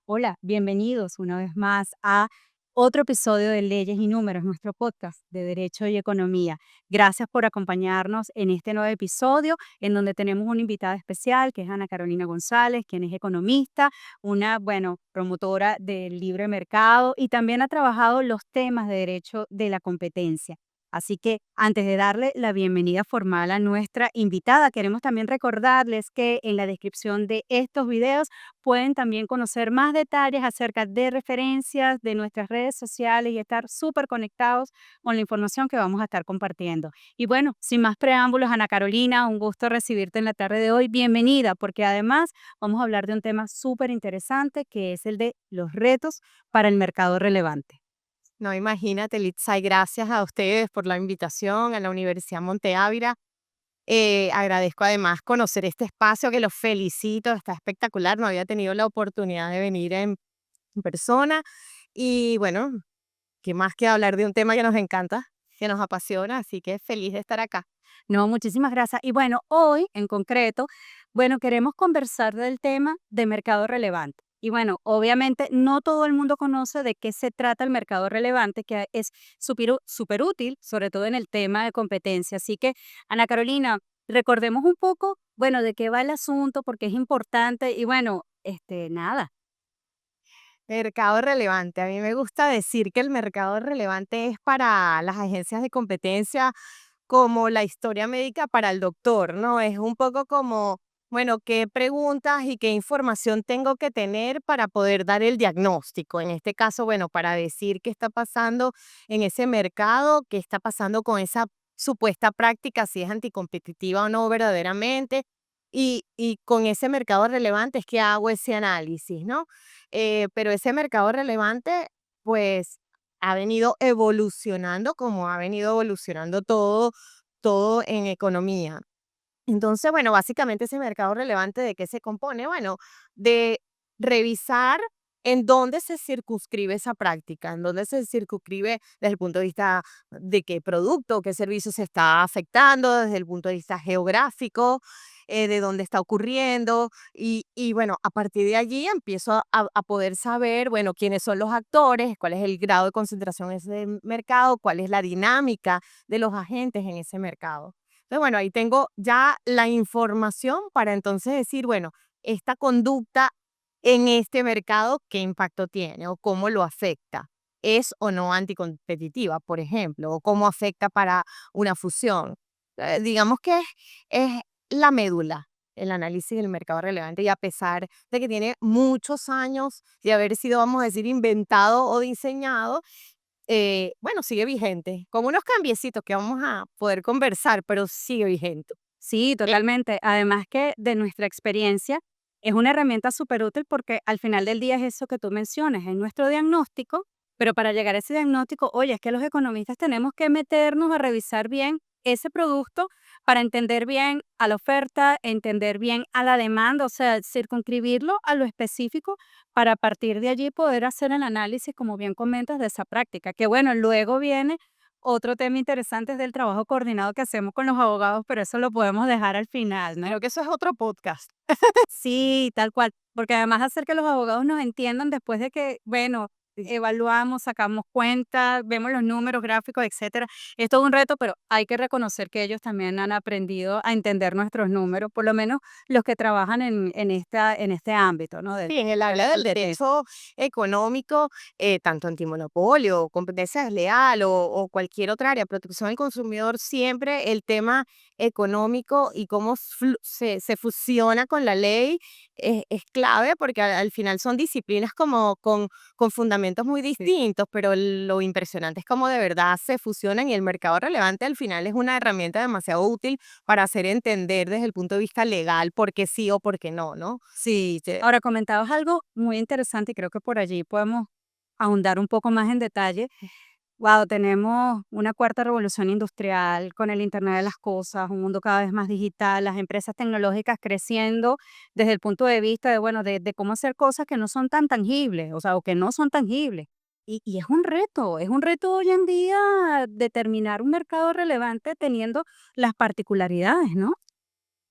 Hola, bienvenidos una vez más a otro episodio de Leyes y Números, nuestro podcast de Derecho y Economía. Gracias por acompañarnos en este nuevo episodio en donde tenemos una invitada especial que es Ana Carolina González, quien es economista, una, promotora del libre mercado y también ha trabajado los temas de derecho de la competencia. Así que antes de darle la bienvenida formal a nuestra invitada, queremos también recordarles que en la descripción de estos videos pueden también conocer más detalles acerca de referencias de nuestras redes sociales y estar súper conectados con la información que vamos a estar compartiendo. Y bueno, sin más preámbulos, Ana Carolina, un gusto recibirte en la tarde de hoy. Bienvenida, porque además vamos a hablar de un tema súper interesante que es el de los retos para el mercado relevante. No, imagínate, Litzai, gracias a ustedes por la invitación a la Universidad Monte Ávila. Agradezco además conocer este espacio, que los felicito, está espectacular. No había tenido la oportunidad de venir en persona. Y bueno, qué más que hablar de un tema que nos encanta, que nos apasiona, así que feliz de estar acá. No, muchísimas gracias. Y bueno, hoy en concreto, queremos conversar del tema de mercado relevante. Y bueno, obviamente no todo el mundo conoce de qué se trata el mercado relevante, que es súper útil, sobre todo en el tema de competencia. Así que, Ana Carolina, recordemos un poco, de qué va el asunto, porque es importante. Y bueno, nada. Mercado relevante. A mí me gusta decir que el mercado relevante es para las agencias de competencia como la historia médica para el doctor, ¿no? Es un poco como, bueno, qué preguntas y qué información tengo que tener para poder dar el diagnóstico. En este caso, bueno, para decir qué está pasando en ese mercado, qué está pasando con esa supuesta práctica, si es anticompetitiva o no verdaderamente. Y con ese mercado relevante es que hago ese análisis, ¿no? Pero ese mercado relevante, pues ha venido evolucionando como ha venido evolucionando todo en economía. Entonces, bueno, básicamente ese mercado relevante, ¿de qué se compone? Bueno, de revisar en dónde se circunscribe esa práctica, en dónde se circunscribe desde el punto de vista de qué producto, qué servicio se está afectando, desde el punto de vista geográfico, de dónde está ocurriendo. Y bueno, a partir de allí empiezo a poder saber, bueno, quiénes son los actores, cuál es el grado de concentración en ese mercado, cuál es la dinámica de los agentes en ese mercado. Entonces, bueno, ahí tengo ya la información para entonces decir, bueno, esta conducta en este mercado, ¿qué impacto tiene o cómo lo afecta? ¿Es o no anticompetitiva, por ejemplo? ¿O cómo afecta para una fusión? Digamos que es la médula, el análisis del mercado relevante, y a pesar de que tiene muchos años de haber sido, vamos a decir, inventado o diseñado, bueno, sigue vigente, con unos cambiecitos que vamos a poder conversar, pero sigue vigente. Sí, totalmente. Además que de nuestra experiencia es una herramienta súper útil porque al final del día es eso que tú mencionas, es nuestro diagnóstico, pero para llegar a ese diagnóstico, oye, es que los economistas tenemos que meternos a revisar bien ese producto para entender bien a la oferta, entender bien a la demanda, o sea, circunscribirlo a lo específico para a partir de allí poder hacer el análisis, como bien comentas, de esa práctica. Que bueno, luego viene otro tema interesante es del trabajo coordinado que hacemos con los abogados, pero eso lo podemos dejar al final, ¿no? Creo que eso es otro podcast. Sí, tal cual, porque además hacer que los abogados nos entiendan después de que, evaluamos, sacamos cuentas, vemos los números, gráficos, etcétera. Es todo un reto, pero hay que reconocer que ellos también han aprendido a entender nuestros números, por lo menos los que trabajan en este ámbito, ¿no? Sí, en el área del derecho económico, tanto antimonopolio, competencia desleal o cualquier otra área, protección del consumidor, siempre el tema económico y cómo se fusiona con la ley es clave porque al final son disciplinas como con fundamentos muy distintos, pero lo impresionante es cómo de verdad se fusionan, y el mercado relevante al final es una herramienta demasiado útil para hacer entender desde el punto de vista legal por qué sí o por qué no, ¿no? Sí, ahora comentabas algo muy interesante y creo que por allí podemos ahondar un poco más en detalle. Wow, tenemos una cuarta revolución industrial con el Internet de las cosas, un mundo cada vez más digital, las empresas tecnológicas creciendo desde el punto de vista de cómo hacer cosas que no son tan tangibles, o sea, o que no son tangibles. Y es un reto hoy en día determinar un mercado relevante teniendo las particularidades, ¿no?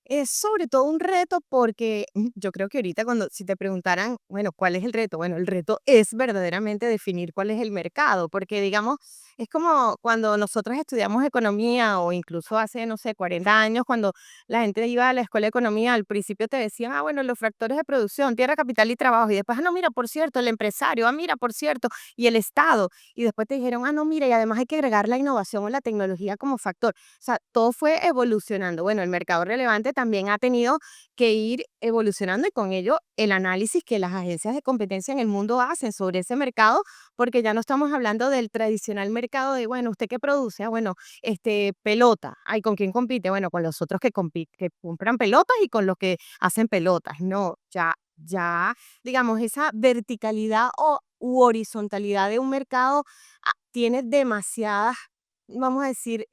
Es sobre todo un reto porque yo creo que ahorita si te preguntaran, bueno, ¿cuál es el reto? Bueno, el reto es verdaderamente definir cuál es el mercado, porque digamos, es como cuando nosotros estudiamos economía o incluso hace, no sé, 40 años, cuando la gente iba a la escuela de economía, al principio te decían, ah, bueno, los factores de producción, tierra, capital y trabajo, y después, ah, no, mira, por cierto, el empresario, ah, mira, por cierto, y el Estado, y después te dijeron, ah, no, mira, y además hay que agregar la innovación o la tecnología como factor. O sea, todo fue evolucionando. Bueno, el mercado relevante también ha tenido que ir evolucionando y con ello el análisis que las agencias de competencia en el mundo hacen sobre ese mercado, porque ya no estamos hablando del tradicional mercado de, bueno, ¿usted qué produce? Ah, bueno, pelota. Ay, ¿con quién compite? Bueno, con los otros que compran pelotas y con los que hacen pelotas. No, ya, digamos, esa verticalidad u horizontalidad de un mercado tiene demasiadas, vamos a decir,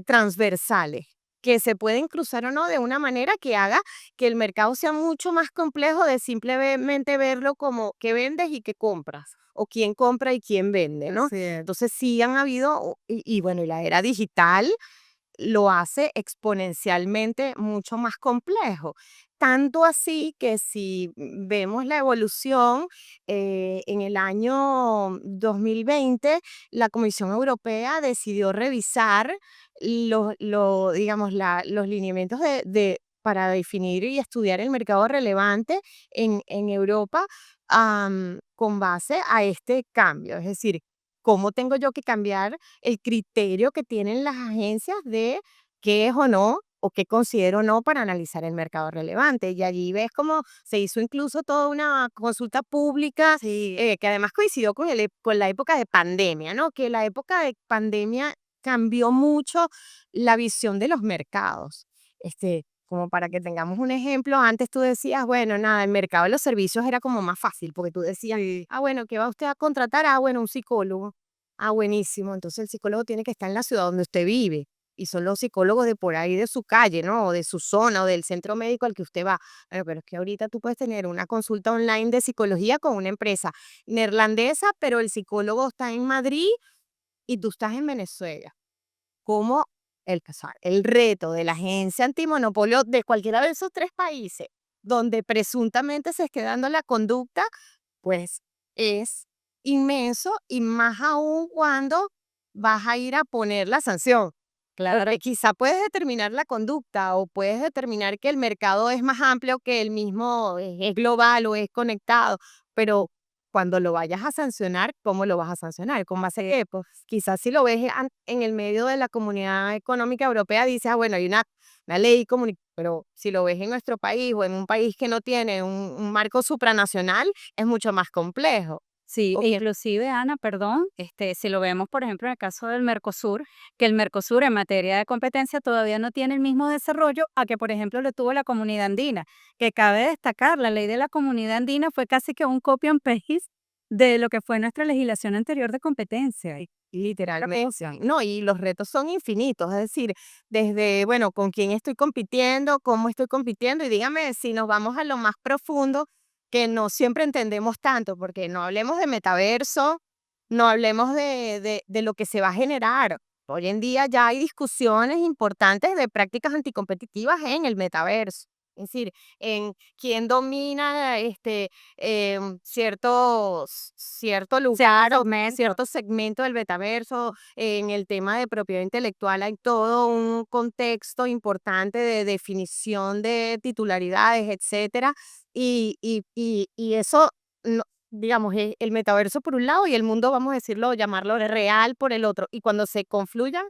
transversales, que se pueden cruzar o no de una manera que haga que el mercado sea mucho más complejo de simplemente verlo como qué vendes y qué compras, o quién compra y quién vende, ¿no? Así es. Entonces sí han habido, y bueno, y la era digital lo hace exponencialmente mucho más complejo. Tanto así que si vemos la evolución, en el año 2020, la Comisión Europea decidió revisar digamos, los lineamientos para definir y estudiar el mercado relevante en Europa, con base a este cambio. Es decir, ¿cómo tengo yo que cambiar el criterio que tienen las agencias de qué es o no, o qué considero o no para analizar el mercado relevante? Y allí ves cómo se hizo incluso toda una consulta pública, Sí, que además coincidió con la época de pandemia, ¿no? Que la época de pandemia cambió mucho la visión de los mercados. Como para que tengamos un ejemplo, antes tú decías, bueno, nada, el mercado de los servicios era como más fácil, porque tú decías, sí. ah, bueno, ¿qué va usted a contratar? Ah, bueno, un psicólogo. Ah, buenísimo. Entonces el psicólogo tiene que estar en la ciudad donde usted vive. Y son los psicólogos de por ahí, de su calle, ¿no? O de su zona, o del centro médico al que usted va. Bueno, pero es que ahorita tú puedes tener una consulta online de psicología con una empresa neerlandesa, pero el psicólogo está en Madrid y tú estás en Venezuela. ¿Cómo el reto de la agencia antimonopolio de cualquiera de esos tres países, donde presuntamente se esté dando la conducta, pues es inmenso y más aún cuando vas a ir a poner la sanción? Claro. Porque quizá puedes determinar la conducta o puedes determinar que el mercado es más amplio que el mismo, es global o es conectado, pero cuando lo vayas a sancionar, ¿cómo lo vas a sancionar? ¿Con base a qué? Pues quizás si lo ves en el medio de la Comunidad Económica Europea, dices, ah, bueno, hay una ley pero si lo ves en nuestro país o en un país que no tiene un marco supranacional, es mucho más complejo. Sí, O e inclusive, Ana, perdón, si lo vemos, por ejemplo, en el caso del Mercosur, que el Mercosur en materia de competencia todavía no tiene el mismo desarrollo a que, por ejemplo, lo tuvo la comunidad andina, que cabe destacar, la ley de la comunidad andina fue casi que un copy and paste de lo que fue nuestra legislación anterior de competencia. literalmente, no, y los retos son infinitos, es decir, desde, bueno, con quién estoy compitiendo, cómo estoy compitiendo, y dígame si nos vamos a lo más profundo, que no siempre entendemos tanto, porque no hablemos de metaverso, no hablemos de lo que se va a generar. Hoy en día ya hay discusiones importantes de prácticas anticompetitivas en el metaverso. Es decir, en quién domina cierto lugar o cierto segmento del metaverso. En el tema de propiedad intelectual hay todo un contexto importante de definición de titularidades, etcétera. Y eso, digamos, el metaverso por un lado y el mundo, vamos a decirlo, llamarlo real por el otro. Y cuando se confluyan,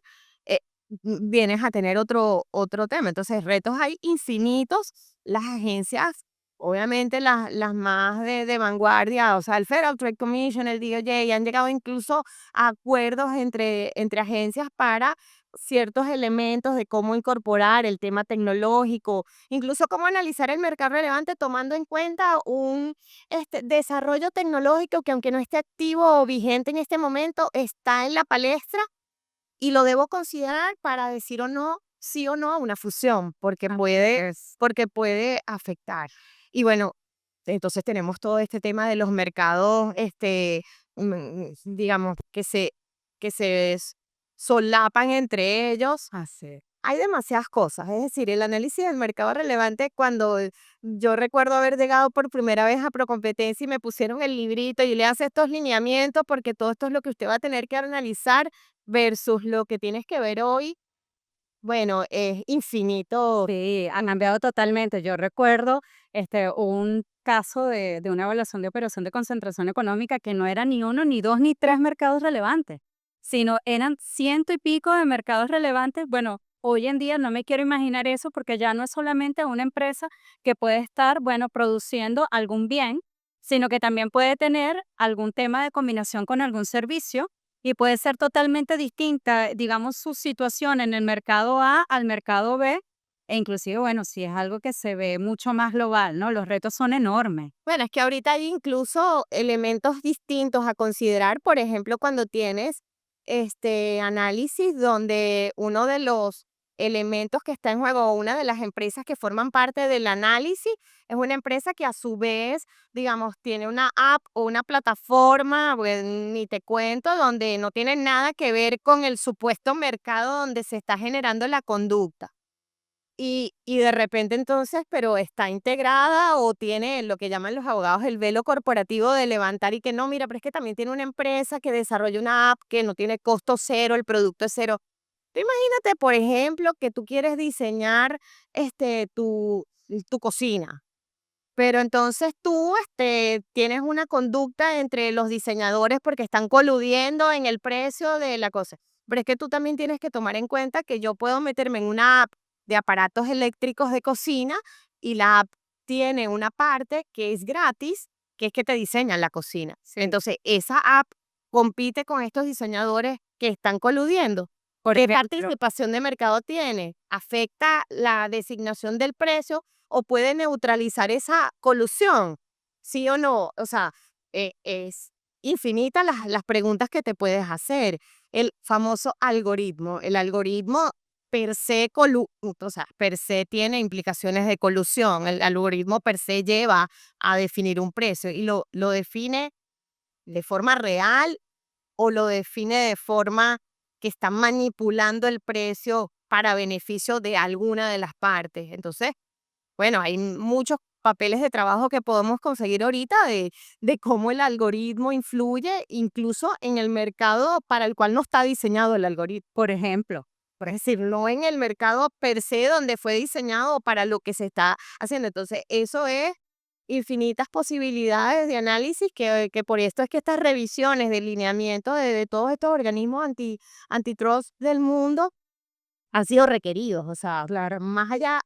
eh, vienes a tener otro tema. Entonces, retos hay infinitos. Las agencias, obviamente las más de vanguardia, o sea, el Federal Trade Commission, el DOJ, han llegado incluso a acuerdos entre agencias para ciertos elementos de cómo incorporar el tema tecnológico, incluso cómo analizar el mercado relevante tomando en cuenta un desarrollo tecnológico que aunque no esté activo o vigente en este momento, está en la palestra y lo debo considerar para decir o no, sí o no a una fusión, porque puede afectar. Y bueno, entonces tenemos todo este tema de los mercados, digamos, que se solapan entre ellos. Así. hay demasiadas cosas, es decir, el análisis del mercado relevante cuando yo recuerdo haber llegado por primera vez a Procompetencia y me pusieron el librito y le hace estos lineamientos porque todo esto es lo que usted va a tener que analizar versus lo que tienes que ver hoy, bueno, es infinito. Sí, han cambiado totalmente. Yo recuerdo un caso de una evaluación de operación de concentración económica que no era ni uno, ni dos, ni tres mercados relevantes, sino eran ciento y pico de mercados relevantes. Bueno, hoy en día no me quiero imaginar eso porque ya no es solamente una empresa que puede estar, bueno, produciendo algún bien, sino que también puede tener algún tema de combinación con algún servicio y puede ser totalmente distinta, digamos, su situación en el mercado A al mercado B, e inclusive, bueno, si es algo que se ve mucho más global, ¿no? Los retos son enormes. Bueno, es que ahorita hay incluso elementos distintos a considerar, por ejemplo, cuando tienes este análisis donde uno de los elementos que está en juego, o una de las empresas que forman parte del análisis, es una empresa que a su vez, digamos, tiene una app o una plataforma, pues, ni te cuento, donde no tiene nada que ver con el supuesto mercado donde se está generando la conducta. Y de repente entonces, pero está integrada o tiene lo que llaman los abogados el velo corporativo de levantar y que no, mira, pero es que también tiene una empresa que desarrolla una app que no tiene costo cero, el producto es cero. Tú imagínate, por ejemplo, que tú quieres diseñar tu cocina, pero entonces tú tienes una conducta entre los diseñadores porque están coludiendo en el precio de la cosa. Pero es que tú también tienes que tomar en cuenta que yo puedo meterme en una app de aparatos eléctricos de cocina y la app tiene una parte que es gratis, que es que te diseñan la cocina. Sí. Entonces, esa app compite con estos diseñadores que están coludiendo. Por ¿Qué ejemplo, participación de mercado tiene? ¿Afecta la designación del precio o puede neutralizar esa colusión? ¿Sí o no? O sea, es infinita las preguntas que te puedes hacer. El famoso algoritmo. El algoritmo per se, o sea, per se tiene implicaciones de colusión. El algoritmo per se lleva a definir un precio y lo define de forma real o lo define de forma que está manipulando el precio para beneficio de alguna de las partes. Entonces, bueno, hay muchos papeles de trabajo que podemos conseguir ahorita de cómo el algoritmo influye incluso en el mercado para el cual no está diseñado el algoritmo. por ejemplo, Es decir, no en el mercado per se donde fue diseñado para lo que se está haciendo. Entonces, eso es infinitas posibilidades de análisis que por esto es que estas revisiones de lineamiento de todos estos organismos antitrust del mundo han sido requeridos. O sea, claro. más allá,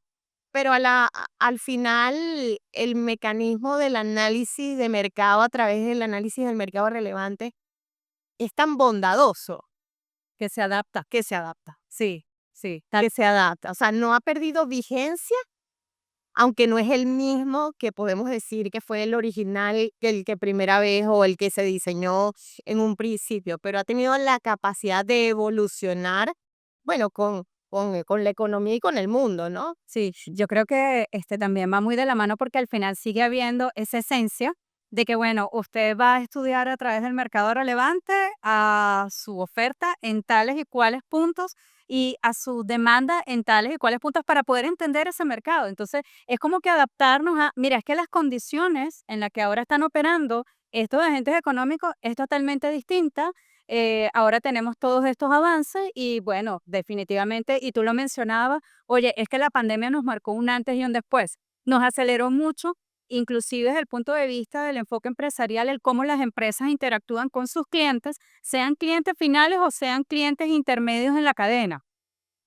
pero al final el mecanismo del análisis de mercado a través del análisis del mercado relevante es tan bondadoso Que se adapta. que se adapta. Sí, sí. Que se adapta. O sea, no ha perdido vigencia, aunque no es el mismo que podemos decir que fue el original, que el que primera vez o el que se diseñó en un principio, pero ha tenido la capacidad de evolucionar, bueno, con la economía y con el mundo, ¿no? Sí, yo creo que también va muy de la mano porque al final sigue habiendo esa esencia de que, bueno, usted va a estudiar a través del mercado relevante a su oferta en tales y cuales puntos y a su demanda en tales y cuales puntos para poder entender ese mercado. Entonces, es como que adaptarnos a, mira, es que las condiciones en las que ahora están operando estos agentes económicos es totalmente distinta. Ahora tenemos todos estos avances y bueno, definitivamente, y tú lo mencionabas. Oye, es que la pandemia nos marcó un antes y un después. Nos aceleró mucho, inclusive desde el punto de vista del enfoque empresarial, el cómo las empresas interactúan con sus clientes, sean clientes finales o sean clientes intermedios en la cadena.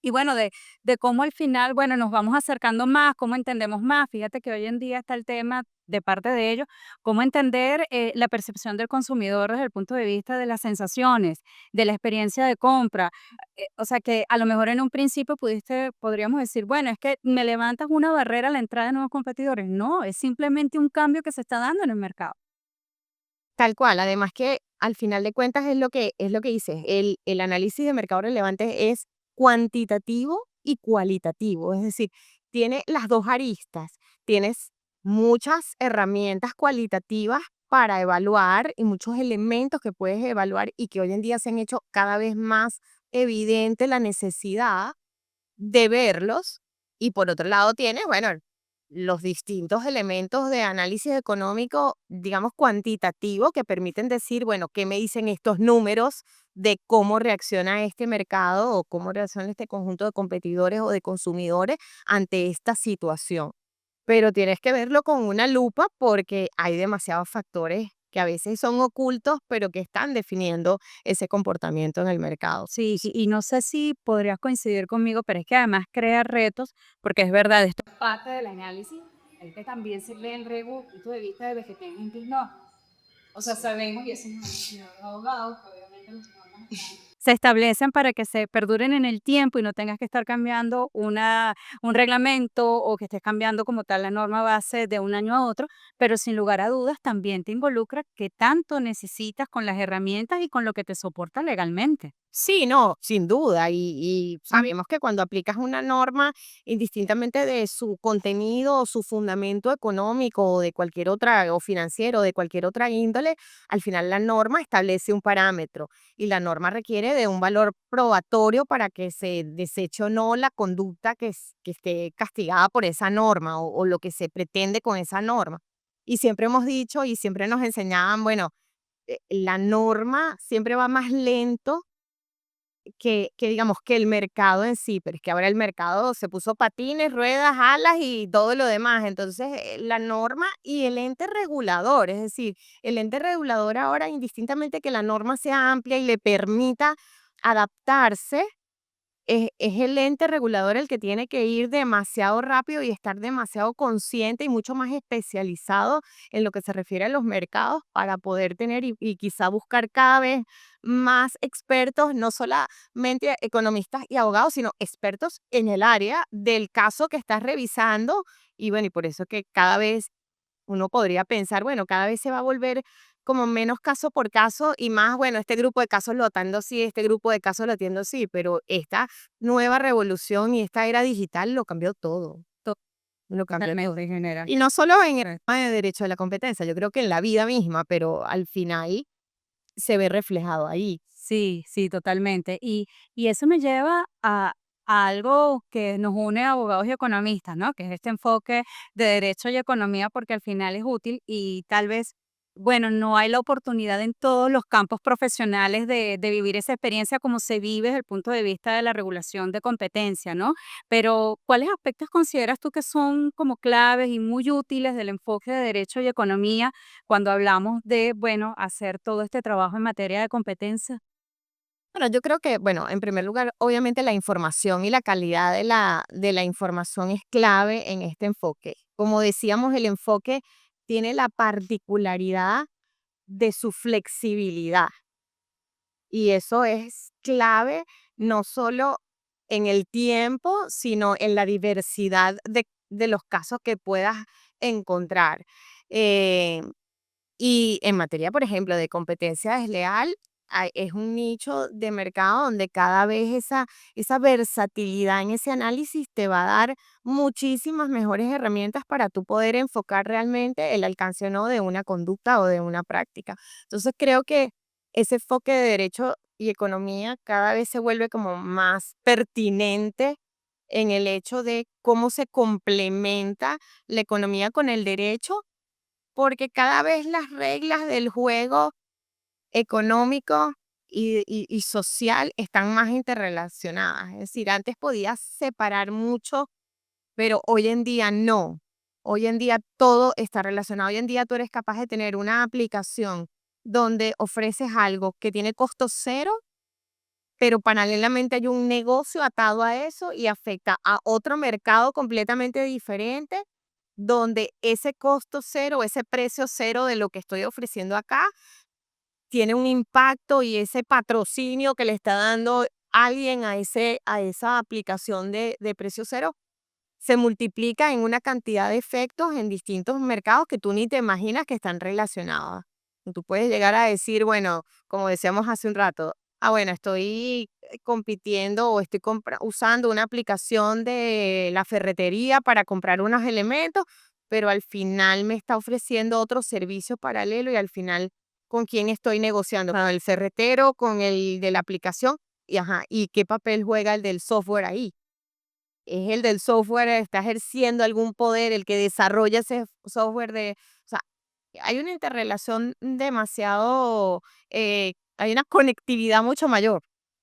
Y bueno, de cómo al final, bueno, nos vamos acercando más, cómo entendemos más. Fíjate que hoy en día está el tema de parte de ellos, cómo entender la percepción del consumidor desde el punto de vista de las sensaciones, de la experiencia de compra. O sea que a lo mejor en un principio podríamos decir, bueno, es que me levantas una barrera a la entrada de nuevos competidores. No, es simplemente un cambio que se está dando en el mercado. Tal cual. Además que al final de cuentas es lo que dices, el análisis de mercado relevante es cuantitativo y cualitativo, es decir, tiene las dos aristas. Tienes muchas herramientas cualitativas para evaluar y muchos elementos que puedes evaluar y que hoy en día se han hecho cada vez más evidente la necesidad de verlos. Y por otro lado tienes, bueno, los distintos elementos de análisis económico, digamos, cuantitativo, que permiten decir, bueno, ¿qué me dicen estos números de cómo reacciona este mercado o cómo reacciona este conjunto de competidores o de consumidores ante esta situación? Pero tienes que verlo con una lupa porque hay demasiados factores que a veces son ocultos, pero que están definiendo ese comportamiento en el mercado. Sí, y no sé si podrías coincidir conmigo, pero es que además crea retos, porque es verdad, esto es parte del análisis, hay que también se lee el rego, punto de vista de los que tienen normas. O sea, sabemos, y eso nos han enseñado los abogados, que obviamente los normas se establecen para que se perduren en el tiempo y no tengas que estar cambiando un reglamento o que estés cambiando como tal la norma base de un año a otro, pero sin lugar a dudas también te involucra qué tanto necesitas con las herramientas y con lo que te soporta legalmente. Sí, no, sin duda. Y sabemos que cuando aplicas una norma, indistintamente de su contenido o su fundamento económico o de cualquier otra, o financiero, de cualquier otra índole, al final la norma establece un parámetro y la norma requiere de un valor probatorio para que se deseche o no la conducta que esté castigada por esa norma o lo que se pretende con esa norma. Y siempre hemos dicho y siempre nos enseñaban, bueno, la norma siempre va más lento que digamos que el mercado en sí, pero es que ahora el mercado se puso patines, ruedas, alas y todo lo demás. Entonces, la norma y el ente regulador, es decir, el ente regulador ahora, indistintamente que la norma sea amplia y le permita adaptarse, es el ente regulador el que tiene que ir demasiado rápido y estar demasiado consciente y mucho más especializado en lo que se refiere a los mercados para poder tener y quizá buscar cada vez más expertos, no solamente economistas y abogados, sino expertos en el área del caso que estás revisando. Y bueno, y por eso que cada vez uno podría pensar, bueno, cada vez se va a volver como menos caso por caso y más, bueno, este grupo de casos lo atiendo así, este grupo de casos lo atiendo así, pero esta nueva revolución y esta era digital lo cambió todo, lo cambió todo. Totalmente, general. Y no solo en el tema de derecho de la competencia, yo creo que en la vida misma, pero al final se ve reflejado ahí. Sí, sí, totalmente. Y eso me lleva a algo que nos une a abogados y economistas, ¿no? Que es este enfoque de derecho y economía, porque al final es útil y tal vez, bueno, no hay la oportunidad en todos los campos profesionales de vivir esa experiencia como se vive desde el punto de vista de la regulación de competencia, ¿no? Pero, ¿cuáles aspectos consideras tú que son como claves y muy útiles del enfoque de derecho y economía cuando hablamos de, bueno, hacer todo este trabajo en materia de competencia? Bueno, yo creo que, bueno, en primer lugar, obviamente la información y la calidad de la información es clave en este enfoque. Como decíamos, el enfoque tiene la particularidad de su flexibilidad y eso es clave no solo en el tiempo, sino en la diversidad de los casos que puedas encontrar. Eh, y en materia, por ejemplo, de competencia desleal, es un nicho de mercado donde cada vez esa versatilidad en ese análisis te va a dar muchísimas mejores herramientas para tú poder enfocar realmente el alcance o no de una conducta o de una práctica. Entonces creo que ese enfoque de derecho y economía cada vez se vuelve como más pertinente en el hecho de cómo se complementa la economía con el derecho porque cada vez las reglas del juego económico y social están más interrelacionadas. Es decir, antes podías separar mucho, pero hoy en día no. Hoy en día todo está relacionado. Hoy en día tú eres capaz de tener una aplicación donde ofreces algo que tiene costo cero, pero paralelamente hay un negocio atado a eso y afecta a otro mercado completamente diferente donde ese costo cero, ese precio cero de lo que estoy ofreciendo acá, tiene un impacto y ese patrocinio que le está dando alguien a esa aplicación de precio cero, se multiplica en una cantidad de efectos en distintos mercados que tú ni te imaginas que están relacionados. Tú puedes llegar a decir, bueno, como decíamos hace un rato, bueno, estoy compitiendo o estoy usando una aplicación de la ferretería para comprar unos elementos, pero al final me está ofreciendo otro servicio paralelo y al final, ¿con quién estoy negociando? ¿Con el ferretero, con el de la aplicación? Y, ajá, ¿y qué papel juega el del software ahí? es el del software, está ejerciendo algún poder, el que desarrolla ese software o sea, hay una interrelación demasiado, hay una conectividad mucho mayor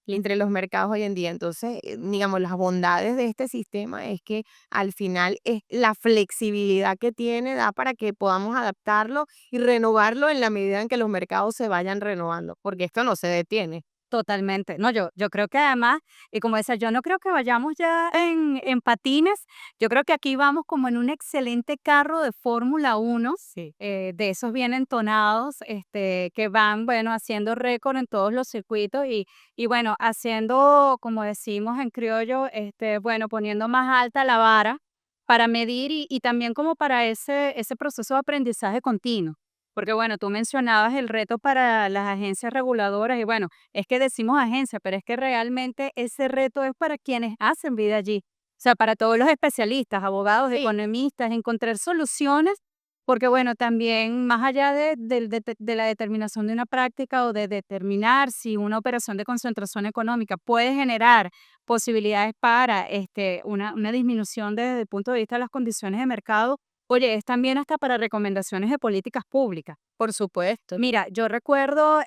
entre los mercados hoy en día. Entonces, digamos, las bondades de este sistema es que al final es la flexibilidad que tiene, da para que podamos adaptarlo y renovarlo en la medida en que los mercados se vayan renovando, porque esto no se detiene. Totalmente. No, yo creo que además, y como decía, yo no creo que vayamos ya en patines, yo creo que aquí vamos como en un excelente carro de Fórmula 1, Sí. de esos bien entonados, que van, bueno, haciendo récord en todos los circuitos y bueno, haciendo, como decimos en criollo, bueno, poniendo más alta la vara para medir y también como para ese proceso de aprendizaje continuo. Porque bueno, tú mencionabas el reto para las agencias reguladoras y bueno, es que decimos agencia, pero es que realmente ese reto es para quienes hacen vida allí. O sea, para todos los especialistas, abogados, Sí. economistas, encontrar soluciones, porque bueno, también más allá de la determinación de una práctica o de determinar si una operación de concentración económica puede generar posibilidades para una disminución desde el punto de vista de las condiciones de mercado, oye, es también hasta para recomendaciones de políticas públicas. Por supuesto. Mira, yo recuerdo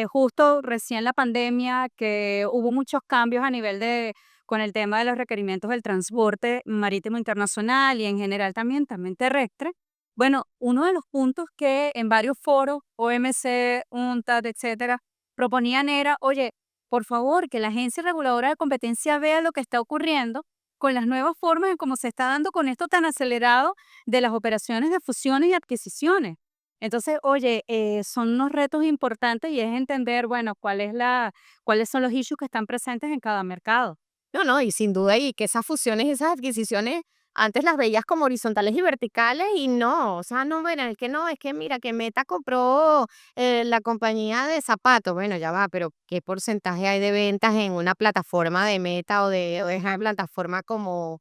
justo recién la pandemia que hubo muchos cambios a nivel con el tema de los requerimientos del transporte marítimo internacional y en general también terrestre. Bueno, uno de los puntos que en varios foros, OMC, UNTAD, etcétera, proponían era, oye, por favor, que la Agencia Reguladora de Competencia vea lo que está ocurriendo con las nuevas formas en cómo se está dando con esto tan acelerado de las operaciones de fusiones y adquisiciones. Entonces, oye, son unos retos importantes y es entender, bueno, cuáles son los issues que están presentes en cada mercado. No, no, y sin duda, y que esas fusiones y esas adquisiciones antes las veías como horizontales y verticales y no, o sea, no, bueno, es que no, es que mira, que Meta compró la compañía de zapatos, bueno, ya va, pero ¿qué porcentaje hay de ventas en una plataforma de Meta o de esa plataforma como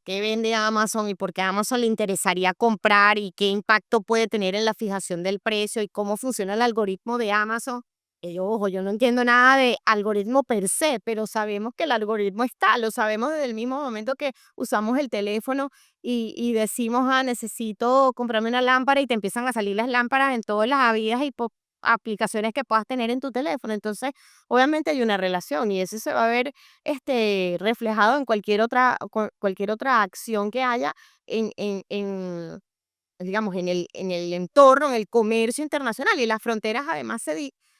qué vende Amazon y por qué a Amazon le interesaría comprar y qué impacto puede tener en la fijación del precio y cómo funciona el algoritmo de Amazon? Ojo, yo no entiendo nada de algoritmo per se, pero sabemos que el algoritmo está, lo sabemos desde el mismo momento que usamos el teléfono y decimos, necesito comprarme una lámpara y te empiezan a salir las lámparas en todas las habidas y aplicaciones que puedas tener en tu teléfono. Entonces, obviamente hay una relación y eso se va a ver reflejado en cualquier otra acción que haya digamos, en el entorno, en el comercio internacional y las fronteras además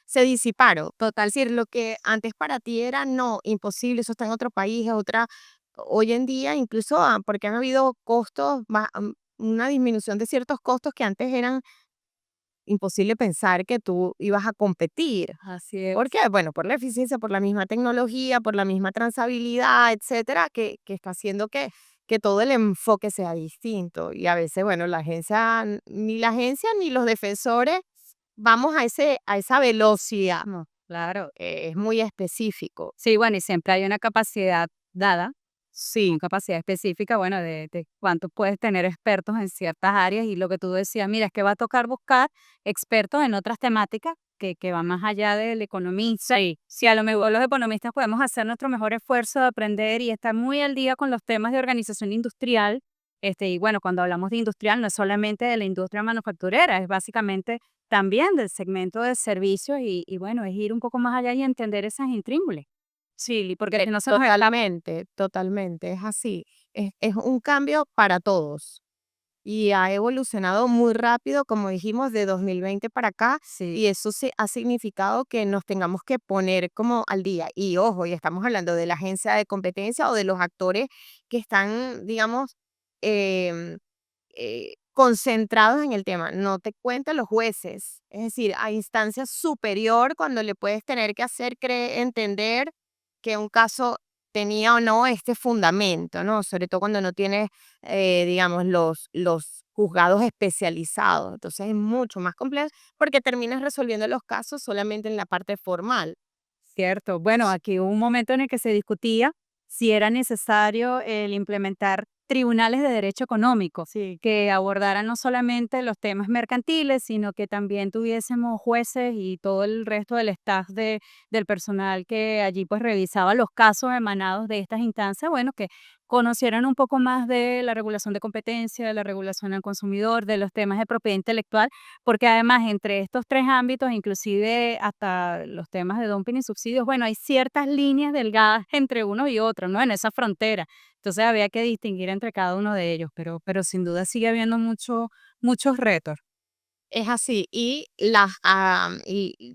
se disiparon. Total, si lo que antes para ti era no, imposible, eso está en otro país, hoy en día incluso porque han habido costos, una disminución de ciertos costos que antes eran imposible pensar que tú ibas a competir. Así es. ¿Por qué? Bueno, por la eficiencia, por la misma tecnología, por la misma transabilidad, etcétera, que está haciendo que todo el enfoque sea distinto. Y a veces, bueno, ni la agencia ni los defensores vamos a esa velocidad. No, claro. Es muy específico. Sí, bueno, y siempre hay una capacidad dada, una Sí, capacidad específica, bueno, de cuántos puedes tener expertos en ciertas áreas y lo que tú decías, mira, es que va a tocar buscar expertos en otras temáticas que van más allá del economista. Y si a lo mejor los economistas podemos hacer nuestro mejor esfuerzo de aprender y estar muy al día con los temas de organización industrial, y bueno, cuando hablamos de industrial no es solamente de la industria manufacturera, es básicamente también del segmento de servicios y bueno, es ir un poco más allá y entender esas intríngulis. Sí, porque si no se nos escapa. totalmente, totalmente, es así. Es un cambio para todos. Y ha evolucionado muy rápido, como dijimos, de 2020 para acá, Sí, y eso ha significado que nos tengamos que poner como al día. Y ojo, y estamos hablando de la agencia de competencia o de los actores que están, digamos, em, concentrados en el tema. No te cuentan los jueces, es decir, a instancia superior cuando le puedes tener que hacer entender que un caso tenía o no este fundamento, ¿no? Sobre todo cuando no tienes, digamos, los juzgados especializados. Entonces es mucho más complejo porque terminas resolviendo los casos solamente en la parte formal. cierto. Bueno, aquí hubo un momento en el que se discutía si era necesario el implementar tribunales de derecho económico Sí. que abordaran no solamente los temas mercantiles, sino que también tuviésemos jueces y todo el resto del staff del personal que allí pues revisaba los casos emanados de estas instancias, bueno, que conocieran un poco más de la regulación de competencia, de la regulación al consumidor, de los temas de propiedad intelectual, porque además entre estos tres ámbitos, inclusive hasta los temas de dumping y subsidios, bueno, hay ciertas líneas delgadas entre uno y otro, ¿no? En esa frontera. Entonces había que distinguir entre cada uno de ellos, pero sin duda sigue habiendo muchos retos. Es así, y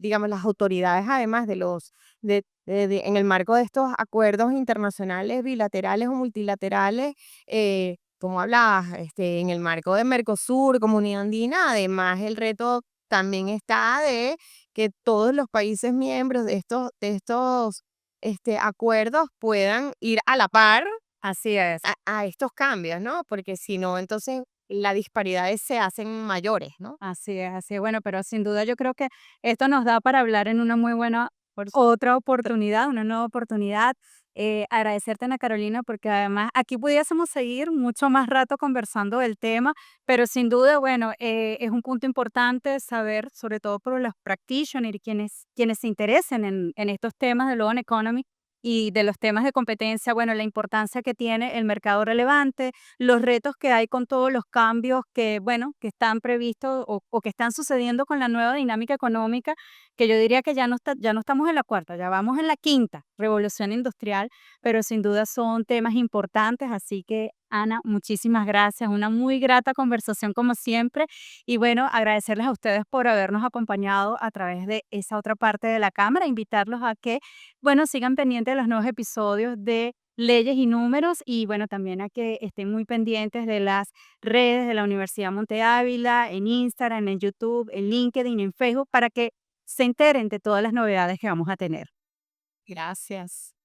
digamos, las autoridades, además de en el marco de estos acuerdos internacionales, bilaterales o multilaterales, como hablabas, en el marco de Mercosur, Comunidad Andina, además el reto también está de que todos los países miembros de estos acuerdos puedan ir a la par Así es. a estos cambios, ¿no? Porque si no, entonces las disparidades se hacen mayores, ¿no? Así es, así es. Bueno, pero sin duda yo creo que esto nos da para hablar en una muy buena Por otra oportunidad, una nueva oportunidad. Agradecerte, Ana Carolina, porque además aquí pudiésemos seguir mucho más rato conversando del tema, pero sin duda, bueno, es un punto importante saber, sobre todo por los practitioners y quienes se interesen en estos temas de loan economy y de los temas de competencia, bueno, la importancia que tiene el mercado relevante, los retos que hay con todos los cambios que, bueno, que están previstos o que están sucediendo con la nueva dinámica económica, que yo diría que ya no estamos en la cuarta, ya vamos en la quinta revolución industrial, pero sin duda son temas importantes, así que Ana, muchísimas gracias, una muy grata conversación como siempre y bueno, agradecerles a ustedes por habernos acompañado a través de esa otra parte de la cámara, invitarlos a que, bueno, sigan pendientes de los nuevos episodios de Leyes y Números y bueno, también a que estén muy pendientes de las redes de la Universidad Monte Ávila, en Instagram, en YouTube, en LinkedIn, en Facebook, para que se enteren de todas las novedades que vamos a tener. Gracias.